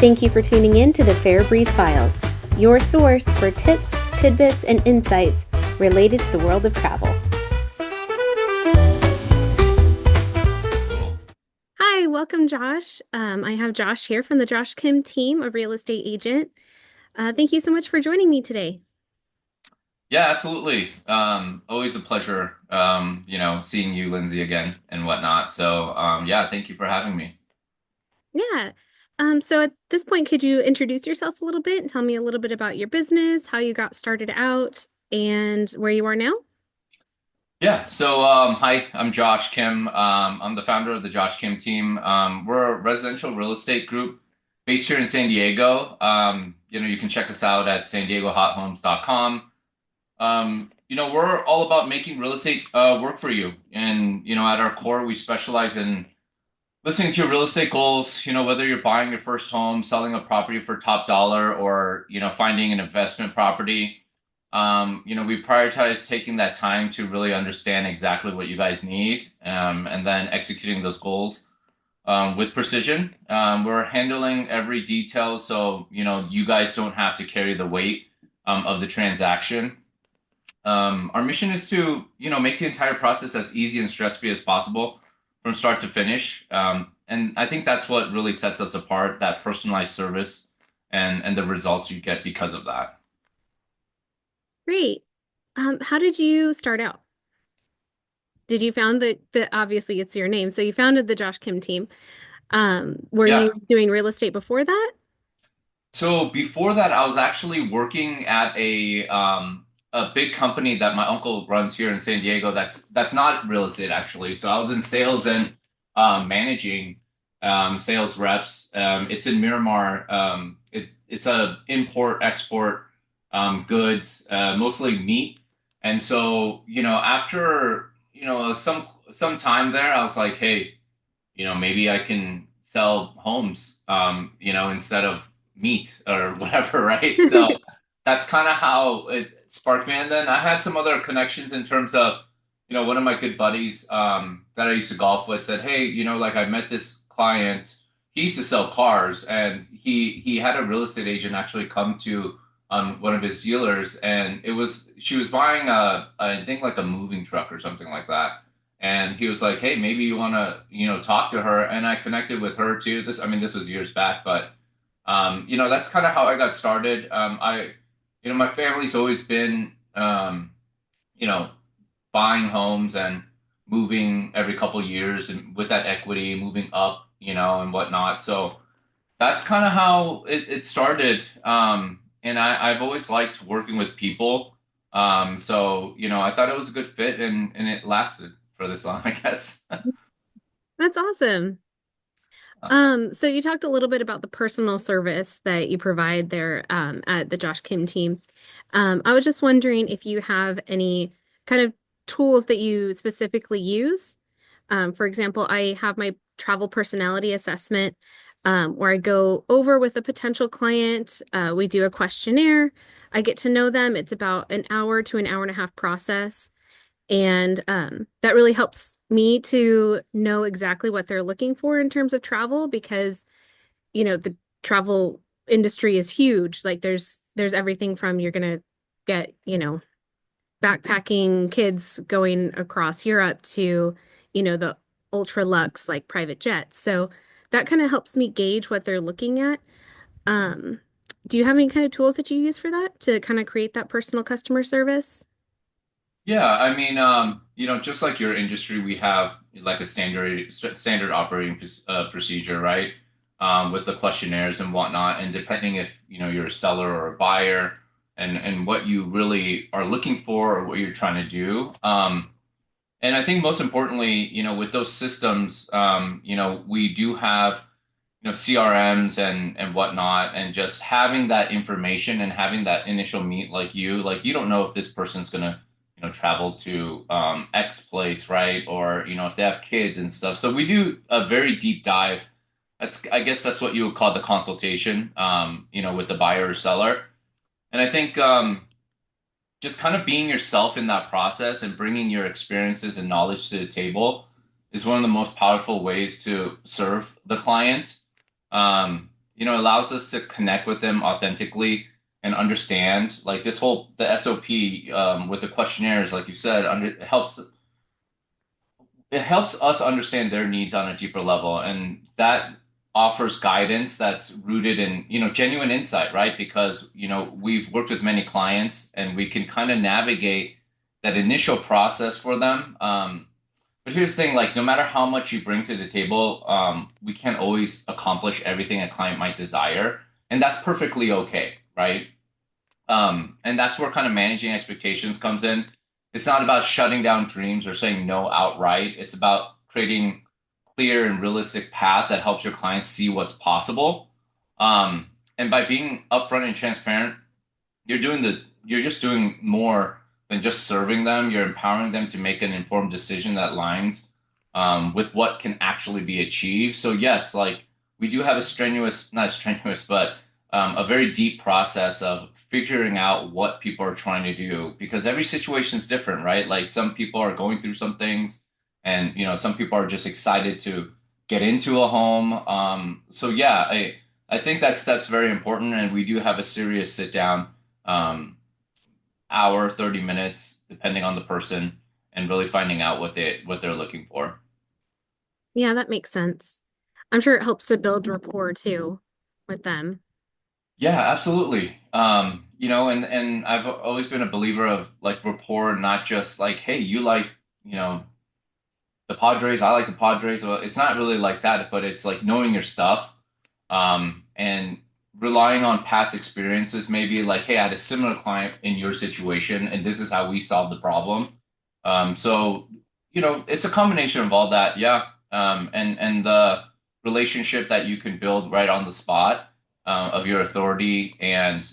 Thank you for tuning in to the Fair Breeze Files, your source for tips, tidbits, and insights related to the world of travel. Hi, welcome, Josh. I have Josh here from the Josh Kim team, a real estate agent. Thank you so much for joining me today. Yeah, absolutely. Always a pleasure, seeing you, Lindsay, again and whatnot. Yeah, thank you for having me. Yeah. So at this point, could you introduce yourself a little bit and tell me a little bit about your business, how you got started out, and where you are now? Hi, I'm Josh Kim. I'm the founder of the Josh Kim team. We're a residential real estate group based here in San Diego. You can check us out at san diegohothomes.com. We're all about making real estate work for you. And, at our core, we specialize in listening to your real estate goals, whether you're buying your first home, selling a property for top dollar, or, finding an investment property. We prioritize taking that time to really understand exactly what you guys need, and then executing those goals with precision. We're handling every detail so, you guys don't have to carry the weight of the transaction. Our mission is to, make the entire process as easy and stress-free as possible from start to finish. And I think that's what really sets us apart, that personalized service and the results you get because of that. Great. How did you start out? Did you found that obviously it's your name, so you founded the Josh Kim team. Were Yeah. you doing real estate before that? So before that, I was actually working at a big company that my uncle runs here in San Diego. That's not real estate actually. So I was in sales and managing sales reps. It's in Miramar. It's a import export goods, mostly meat. And so after some time there, I was like, hey, maybe I can sell homes, instead of meat or whatever, right? So that's kind of how it sparked me. And then I had some other connections in terms of, one of my good buddies that I used to golf with said, hey, like I met this client. He used to sell cars, and he had a real estate agent actually come to one of his dealers, and she was buying I think like a moving truck or something like that, and he was like, "Hey, maybe you want to, talk to her." And I connected with her too. This was years back, but that's kind of how I got started. My family's always been, you know, buying homes and moving every couple years, and with that equity, moving up, and whatnot. So that's kind of how it started. And I've always liked working with people. I thought it was a good fit, and it lasted for this long, I guess. That's awesome. So you talked a little bit about the personal service that you provide there at the Josh Kim team. I was just wondering if you have any kind of tools that you specifically use. For example, I have my travel personality assessment where I go over with a potential client. We do a questionnaire. I get to know them. It's about an hour to an hour and a half process. And that really helps me to know exactly what they're looking for in terms of travel because, the travel industry is huge. Like there's everything from you're gonna get, backpacking kids going across Europe to, the ultra luxe like private jets. So that kind of helps me gauge what they're looking at. Um, do you have any kind of tools that you use for that to kind of create that personal customer service? Yeah, just like your industry, we have like a standard operating procedure, right? With the questionnaires and whatnot, and depending if you're a seller or a buyer, and what you really are looking for or what you're trying to do. And I think most importantly, with those systems, we do have CRMs and whatnot, and just having that information and having that initial meet, like you don't know if this person's gonna travel to X place, right? Or if they have kids and stuff. So we do a very deep dive. I guess that's what you would call the consultation, with the buyer or seller. And I think just kind of being yourself in that process and bringing your experiences and knowledge to the table is one of the most powerful ways to serve the client. allows us to connect with them authentically and understand like this whole the SOP with the questionnaires, like you said, it helps us understand their needs on a deeper level, and that offers guidance that's rooted in genuine insight, right? Because we've worked with many clients and we can kind of navigate that initial process for them. But here's the thing, like no matter how much you bring to the table, we can't always accomplish everything a client might desire, and that's perfectly okay, right? And that's where kind of managing expectations comes in. It's not about shutting down dreams or saying no outright. It's about creating clear and realistic path that helps your clients see what's possible. And by being upfront and transparent, you're just doing more than just serving them. You're empowering them to make an informed decision that aligns with what can actually be achieved. So yes, like we do have a strenuous, not strenuous, but a very deep process of figuring out what people are trying to do because every situation is different, right? Like some people are going through some things, and some people are just excited to get into a home. So yeah, I think that's very important, and we do have a serious sit down um, hour, 30 minutes, depending on the person, and really finding out what they're looking for. Yeah, that makes sense. I'm sure it helps to build rapport too with them. Yeah, absolutely. And I've always been a believer of like rapport, not just like, hey, you like, you know, the Padres, I like the Padres. Well, it's not really like that, but it's like knowing your stuff, and relying on past experiences. Maybe like, hey, I had a similar client in your situation, and this is how we solved the problem. So it's a combination of all that, yeah. And the relationship that you can build right on the spot of your authority and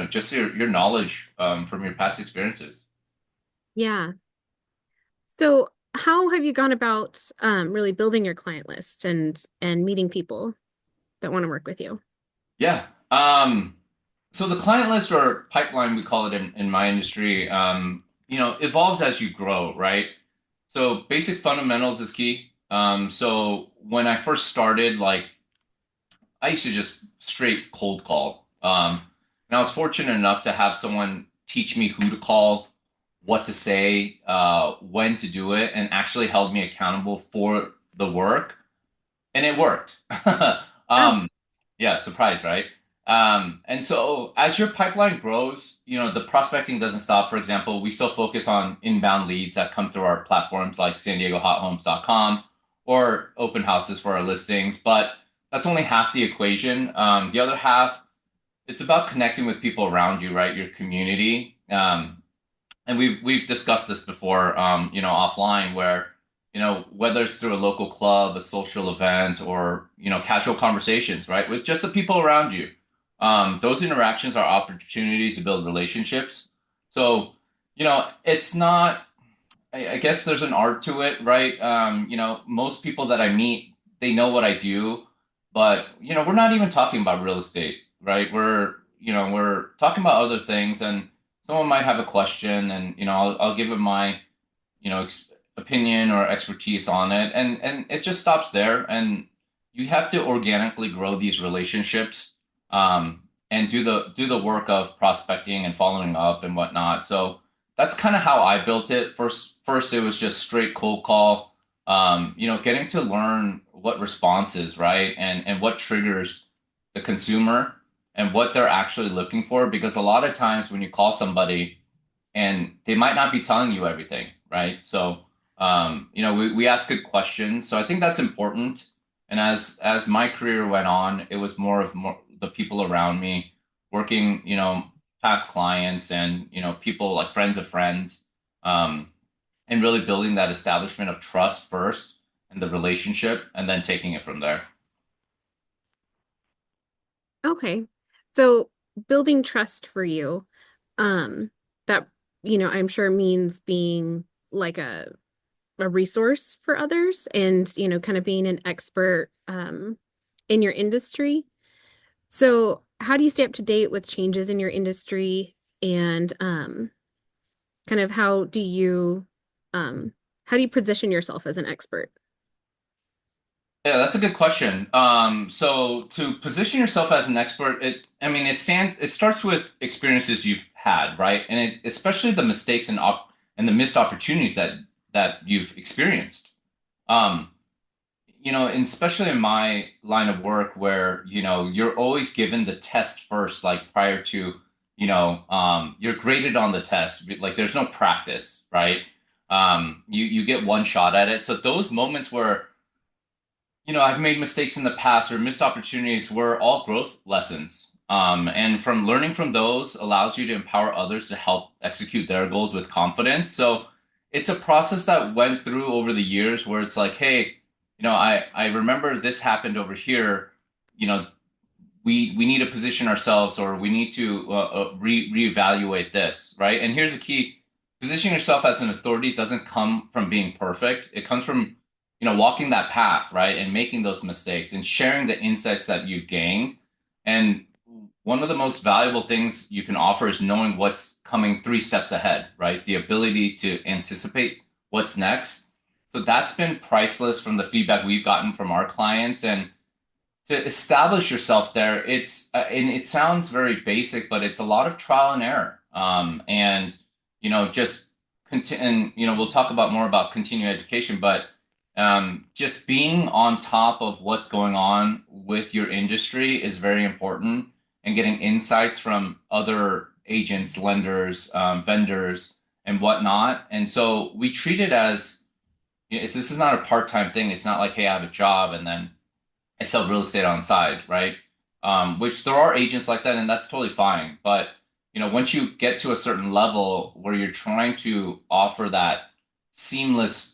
just your knowledge from your past experiences. Yeah. So how have you gone about really building your client list and meeting people that want to work with you? Yeah. So the client list or pipeline, we call it in my industry, evolves as you grow, right? So basic fundamentals is key. So when I first started, like I used to just straight cold call. And I was fortunate enough to have someone teach me who to call, what to say, when to do it, and actually held me accountable for the work, and it worked. Oh, um, yeah, surprise, right? And so as your pipeline grows, the prospecting doesn't stop. For example, we still focus on inbound leads that come through our platforms like san diego hot homes.com or open houses for our listings, but that's only half the equation. The other half, it's about connecting with people around you, right? Your community. And we've discussed this before, offline, where whether it's through a local club, a social event, or casual conversations, right, with just the people around you. Those interactions are opportunities to build relationships. So it's not. I guess there's an art to it, right? Most people that I meet, they know what I do, but we're not even talking about real estate, right? We're talking about other things, and someone might have a question, and I'll give them my opinion or expertise on it, and it just stops there. And you have to organically grow these relationships, and do the work of prospecting and following up and whatnot. So that's kind of how I built it. First it was just straight cold call. Getting to learn what responses, right, and what triggers the consumer and what they're actually looking for, because a lot of times when you call somebody and they might not be telling you everything, right? So, we ask good questions. So I think that's important. And as my career went on, it was more the people around me working, past clients and, people like friends of friends, um, and really building that establishment of trust first and the relationship and then taking it from there. okay. So building trust for you, um, that, I'm sure means being like a resource for others and, kind of being an expert in your industry. So how do you stay up to date with changes in your industry and kind of um how do you position yourself as an expert? Yeah, that's a good question. So to position yourself as an expert, I mean, it starts with experiences you've had, right? And especially the mistakes and the missed opportunities that you've experienced. Um, and especially in my line of work where, you're always given the test first, like prior to, you're graded on the test. Like there's no practice, right? You get one shot at it. So those moments where I've made mistakes in the past or missed opportunities were all growth lessons. And from learning from those allows you to empower others to help execute their goals with confidence. So it's a process that went through over the years where it's like, hey, I remember this happened over here. You know, we need to position ourselves or we need to reevaluate this, right? And here's a key: positioning yourself as an authority doesn't come from being perfect. It comes from, walking that path, right? And making those mistakes and sharing the insights that you've gained. And one of the most valuable things you can offer is knowing what's coming 3 steps ahead, right? The ability to anticipate what's next. So that's been priceless from the feedback we've gotten from our clients. And to establish yourself there, and it sounds very basic, but it's a lot of trial and error. And just continue. And we'll talk about more about continuing education, but just being on top of what's going on with your industry is very important, and getting insights from other agents, lenders, vendors, and whatnot. And so we treat it as this is not a part-time thing. It's not like, hey, I have a job and then I sell real estate on the side, right? Which there are agents like that, and that's totally fine. But once you get to a certain level where you're trying to offer that seamless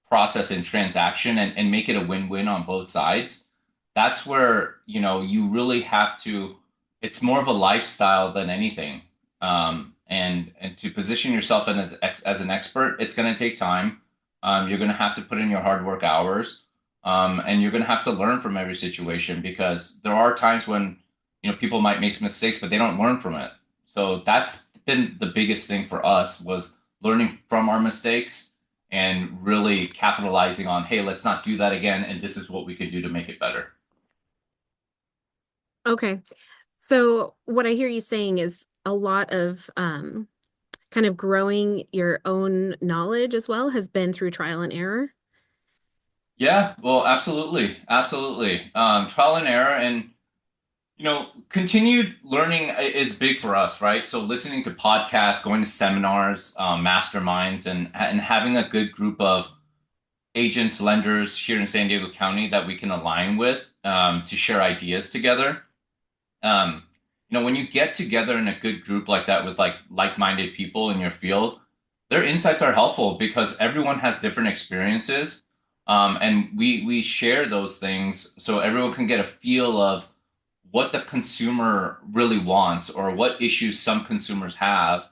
process and transaction and make it a win-win on both sides, that's where you really have to. It's more of a lifestyle than anything. And to position yourself as an expert, it's going to take time. You're going to have to put in your hard work hours, and you're going to have to learn from every situation because there are times when people might make mistakes, but they don't learn from it. So that's been the biggest thing for us was learning from our mistakes and really capitalizing on, hey, let's not do that again, and this is what we can do to make it better. Okay. So what I hear you saying is a lot of kind of growing your own knowledge as well has been through trial and error. Yeah, well, absolutely, absolutely. Trial and error, and continued learning is big for us, right? So listening to podcasts, going to seminars, masterminds, and having a good group of agents, lenders here in San Diego County that we can align with, to share ideas together. When you get together in a good group like that with like-minded people in your field, their insights are helpful because everyone has different experiences, and we share those things so everyone can get a feel of what the consumer really wants or what issues some consumers have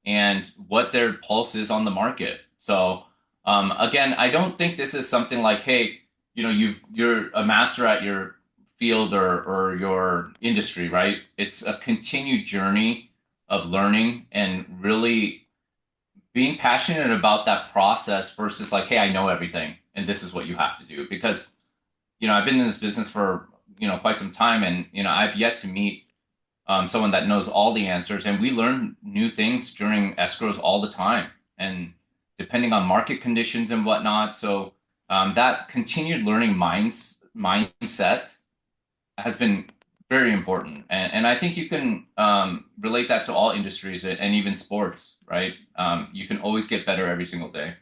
and what their pulse is on the market. So again, I don't think this is something like, hey, you're a master at your field or your industry, right? It's a continued journey of learning and really being passionate about that process versus like, hey, I know everything and this is what you have to do. Because I've been in this business for quite some time, and I've yet to meet someone that knows all the answers. And we learn new things during escrows all the time, and depending on market conditions and whatnot. So that continued learning mindset has been very important, and I think you can relate that to all industries and even sports, right? You can always get better every single day.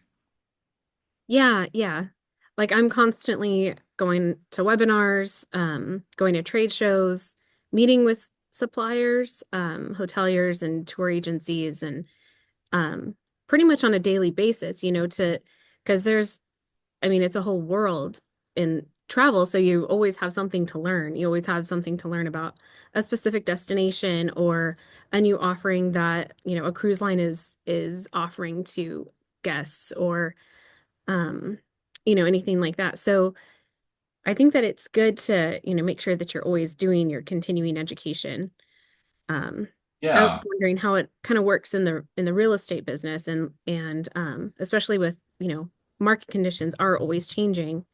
Yeah, yeah. Like I'm constantly going to webinars, going to trade shows, meeting with suppliers, hoteliers and tour agencies and pretty much on a daily basis, to because I mean, it's a whole world in travel, so you always have something to learn. You always have something to learn about a specific destination or a new offering that, a cruise line is offering to guests or um, anything like that. So I think that it's good to, make sure that you're always doing your continuing education. Um, I was Yeah. wondering how it kind of works in the real estate business and especially with, market conditions are always changing.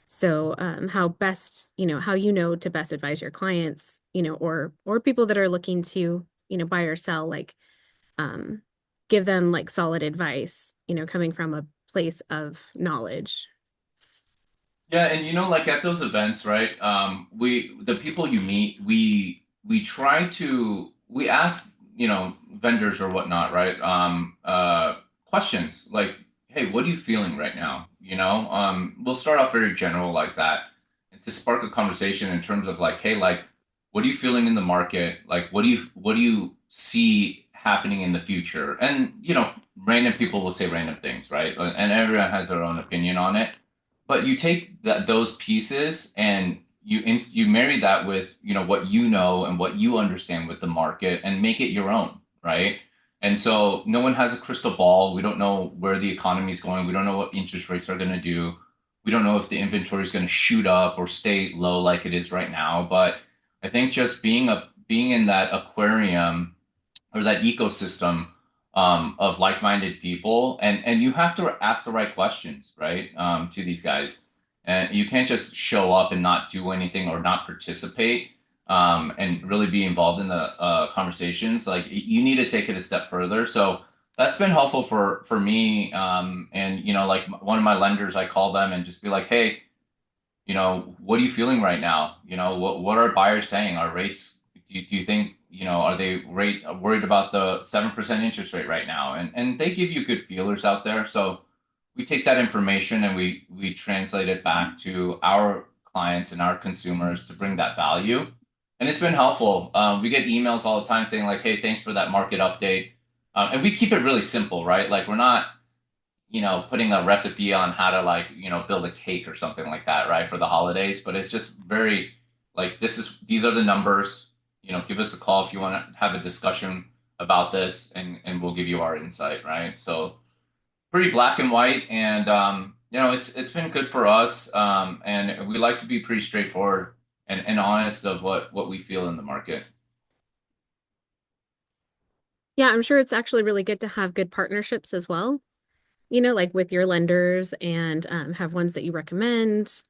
So, how best, how to best advise your clients, or people that are looking to, buy or sell, like, um, give them like solid advice, coming from a place of knowledge. Yeah, and like at those events, right? The people you meet, we try to we ask, vendors or whatnot, right? Questions like, hey, what are you feeling right now? We'll start off very general like that, and to spark a conversation in terms of like, hey, like, what are you feeling in the market? Like, what do you see happening in the future? And random people will say random things, right? And everyone has their own opinion on it, but you take those pieces and you marry that with what you know and what you understand with the market and make it your own, right? And so no one has a crystal ball. We don't know where the economy is going. We don't know what interest rates are going to do. We don't know if the inventory is going to shoot up or stay low like it is right now. But I think just being in that aquarium or that ecosystem of like-minded people, and you have to ask the right questions, right, to these guys, and you can't just show up and not do anything or not participate, and really be involved in the conversations. Like you need to take it a step further. So that's been helpful for me, and like one of my lenders, I call them and just be like, hey, what are you feeling right now? What are buyers saying? Are rates, do you think, are they worried about the 7% interest rate right now? And they give you good feelers out there. So we take that information and we translate it back to our clients and our consumers to bring that value. And it's been helpful. We get emails all the time saying like, hey, thanks for that market update. And we keep it really simple, right? Like we're not putting a recipe on how to like, build a cake or something like that, right, for the holidays. But it's just very like these are the numbers. Give us a call if you want to have a discussion about this, and we'll give you our insight, right? So pretty black and white, and it's been good for us. And we like to be pretty straightforward and honest of what we feel in the market. Yeah, I'm sure it's actually really good to have good partnerships as well, like with your lenders and have ones that you recommend.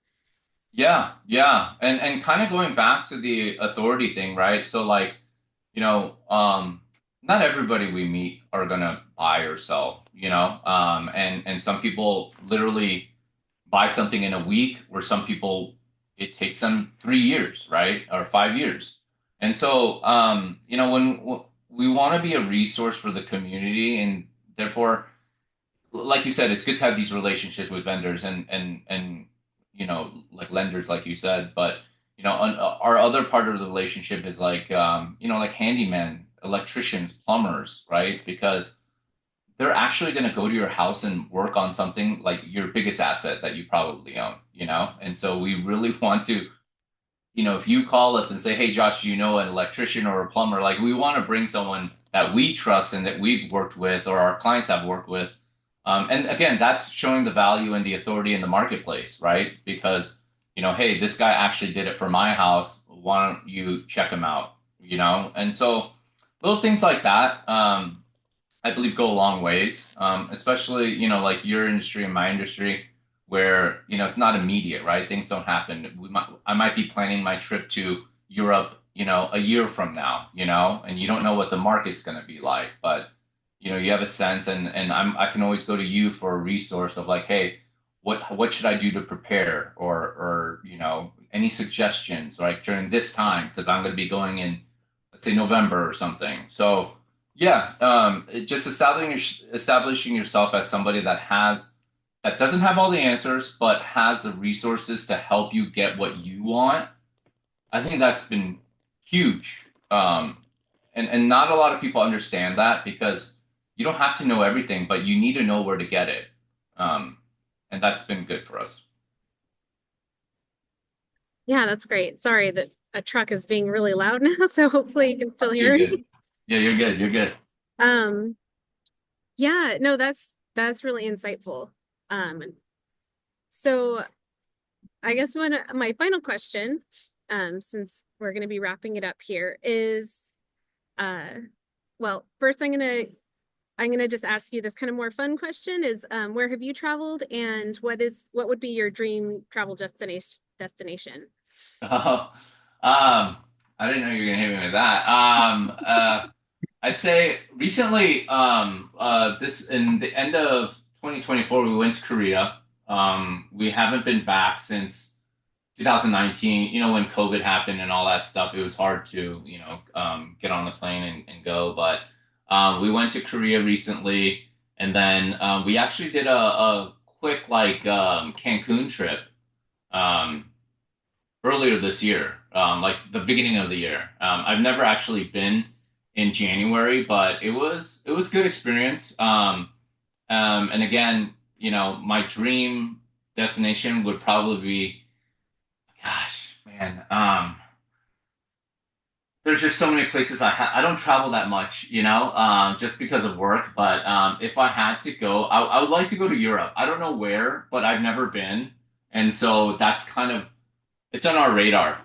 Yeah, yeah. And kind of going back to the authority thing, right? So like, not everybody we meet are gonna buy or sell, and some people literally buy something in a week, where some people it takes them 3 years, right? Or 5 years. And so, when we want to be a resource for the community, and therefore, like you said, it's good to have these relationships with vendors and like lenders, like you said. But our other part of the relationship is like like handymen, electricians, plumbers, right? Because they're actually going to go to your house and work on something like your biggest asset that you probably own, And so we really want to, if you call us and say, hey, Josh, you know an electrician or a plumber, like we want to bring someone that we trust and that we've worked with or our clients have worked with. And again, that's showing the value and the authority in the marketplace, right? Because, hey, this guy actually did it for my house. Why don't you check him out? And so little things like that. I believe go a long ways, especially like your industry and my industry, where it's not immediate, right? Things don't happen. I might be planning my trip to Europe, a year from now, and you don't know what the market's going to be like, but you have a sense, and I can always go to you for a resource of like, hey, what should I do to prepare, or any suggestions like during this time because I'm going to be going in, let's say November or something. So yeah, just establishing yourself as somebody that doesn't have all the answers, but has the resources to help you get what you want. I think that's been huge. And not a lot of people understand that because you don't have to know everything, but you need to know where to get it. Um, and that's been good for us. Yeah, that's great. Sorry that a truck is being really loud now, so hopefully you can still You're hear good. me. Yeah, you're good. You're good. Um, yeah, no, that's really insightful. Um, so I guess my final question, since we're going to be wrapping it up here, is, uh, well, first I'm going to I'm gonna just ask you this kind of more fun question is where have you traveled and what would be your dream travel destination? Oh, I didn't know you were gonna hit me with that. I'd say recently, this in the end of 2024, we went to Korea. We haven't been back since 2019. You know, when COVID happened and all that stuff, it was hard to, get on the plane and go. But we went to Korea recently, and then we actually did a quick Cancun trip. Um, Earlier this year, like the beginning of the year. I've never actually been in January, but it was good experience. And again, my dream destination would probably be, gosh, man. There's just so many places I don't travel that much, just because of work. But if I had to go, I would like to go to Europe. I don't know where, but I've never been, and so that's kind of it's on our radar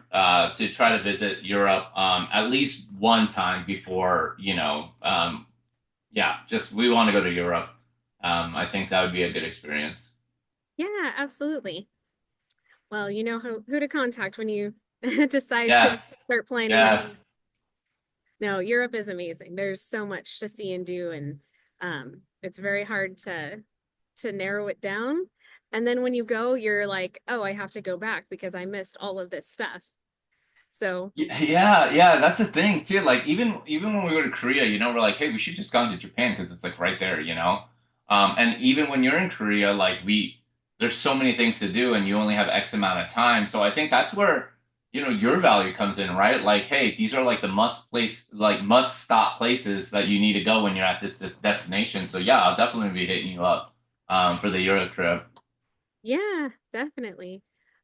to try to visit Europe at least one time before, yeah, just we want to go to Europe. I think that would be a good experience. Yeah, absolutely. Well, you know who to contact when you decide to Yes, start planning ahead. yes. No, Europe is amazing. There's so much to see and do, and it's very hard to narrow it down. And then when you go, you're like, oh, I have to go back because I missed all of this stuff. So, Yeah, yeah, that's the thing too. Like even when we go to Korea, we're like, hey, we should just gone to Japan because it's like right there. And even when you're in Korea, like there's so many things to do and you only have X amount of time. So I think that's where, your value comes in, right? Like, hey, these are like the must stop places that you need to go when you're at this destination. So yeah, I'll definitely be hitting you up for the Euro trip. yeah, definitely.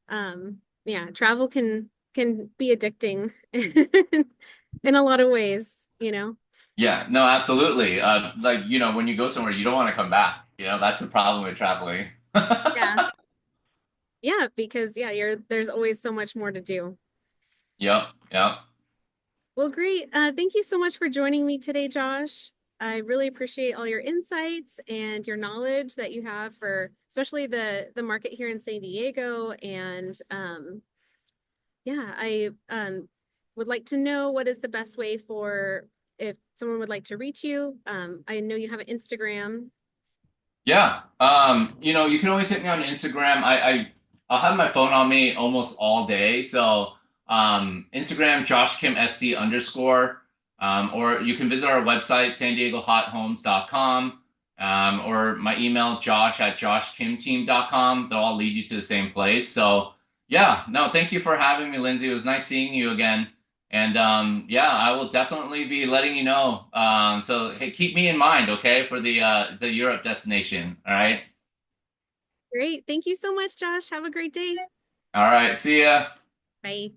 Yeah, travel can be addicting in a lot of ways, you know. Yeah, no, absolutely. Like, when you go somewhere, you don't want to come back. That's the problem with traveling. Yeah. Yeah, because yeah, there's always so much more to do. Yep, yep. Well, great. Thank you so much for joining me today, Josh. I really appreciate all your insights and your knowledge that you have for especially the market here in San Diego. And yeah, I would like to know what is the best way for if someone would like to reach you. I know you have an Instagram. Yeah. You can always hit me on Instagram. I'll have my phone on me almost all day. So Instagram, Josh Kim SD underscore. Or you can visit our website, san diego hot homes.com. Or my email, josh@joshkimteam.com. They'll all lead you to the same place. So yeah, no, thank you for having me, Lindsay. It was nice seeing you again. And yeah, I will definitely be letting you know. So hey, keep me in mind, okay, for the Europe destination. All right. Great. Thank you so much, Josh. Have a great day. All right. See ya. Bye.